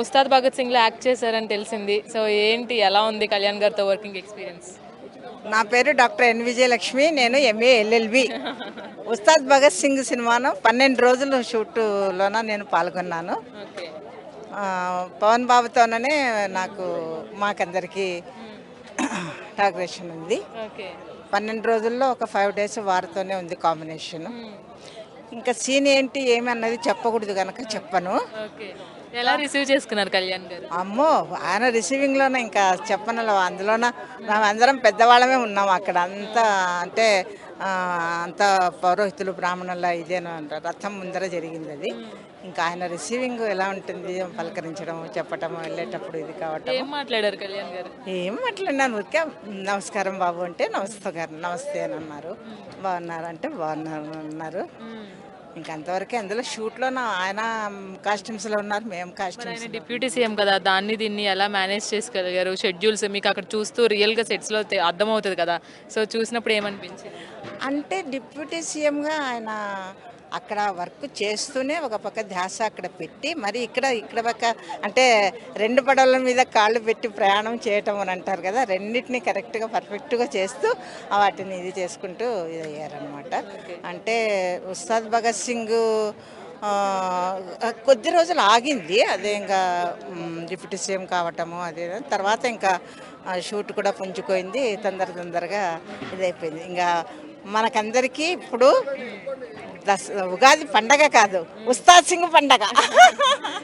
Ustaad Bhagat సింగ్లో act చేశారని తెలిసింది. So ఏంటి, ఎలా ఉంది కళ్యాణ్ గారితో వర్కింగ్ ఎక్స్పీరియన్స్? నా పేరు డాక్టర్ ఎన్ విజయలక్ష్మి. నేను ఎంఏ ఎల్ఎల్బి. ఉస్తాద్ భగత్ సింగ్ సినిమాను 12 రోజులు షూటులోన నేను పాల్గొన్నాను. ఓకే. పవన్ బాబుతోనే నాకు మాకందరికీ టాగ్రేషన్ ఉంది. ఓకే. 12 రోజుల్లో ఒక 5 డేస్ వారితోనే ఉంది కాంబినేషన్. ఇంకా సీన్ ఏంటి ఏమి అన్నది చెప్పకూడదు కనుక చెప్పను. ఓకే. ఎలా రిసీవ్ చేసుకున్నారు కళ్యాణ్ గారు? అమ్మో, ఆయన రిసీవింగ్లోనే ఇంకా చెప్పనలో అందులోన మేమందరం పెద్దవాళ్ళమే ఉన్నాం అక్కడ. అంతా అంటే అంత పౌరోహితులు బ్రాహ్మణుల ఇదేనో అంటారు, రథం ముందర జరిగింది అది. ఇంకా ఆయన రిసీవింగ్ ఎలా ఉంటుంది, పలకరించడం, చెప్పటం, వెళ్ళేటప్పుడు ఇది కావటం. ఏం మాట్లాడారు కళ్యాణ్ గారు? ఏం మాట్లాడినాను, ఊరికే నమస్కారం బాబు అంటే నమస్తే గారు నమస్తే అని అన్నారు. బాగున్నారు అంటే బాగున్నారు అన్నారు. ఇంకా అంతవరకే. అందులో షూట్లో ఆయన కాస్ట్యూమ్స్లో ఉన్నారు, మేము ఆయన కాస్ట్యూమ్స్. డిప్యూటీ సీఎం కదా, దాన్ని దీన్ని ఎలా మేనేజ్ చేసుకోగలిగారు? షెడ్యూల్స్ మీకు అక్కడ చూస్తూ రియల్గా సెట్స్లో అర్థమవుతుంది కదా, సో చూసినప్పుడు ఏమనిపించింది? అంటే డిప్యూటీ సీఎంగా ఆయన అక్కడ వర్క్ చేస్తూనే ఒక పక్క ధ్యాస అక్కడ పెట్టి, మరి ఇక్కడ పక్క అంటే 2 పడవల మీద కాళ్ళు పెట్టి ప్రయాణం చేయటం అని అంటారు కదా, రెండింటిని కరెక్ట్గా పర్ఫెక్ట్గా చేస్తూ వాటిని ఇది చేసుకుంటూ ఇది అయ్యారనమాట. అంటే ఉస్తాద్ భగత్ సింగ్ కొద్ది రోజులు ఆగింది, అదే ఇంకా డిప్యూటీ సీఎం కావటము అదే. తర్వాత ఇంకా షూట్ కూడా పుంజుకోయింది, తొందరగా ఇదైపోయింది. ఇంకా మనకందరికీ ఇప్పుడు ఉగాది పండగ కాదు, ఉస్తాద్ సింగ్ పండగ.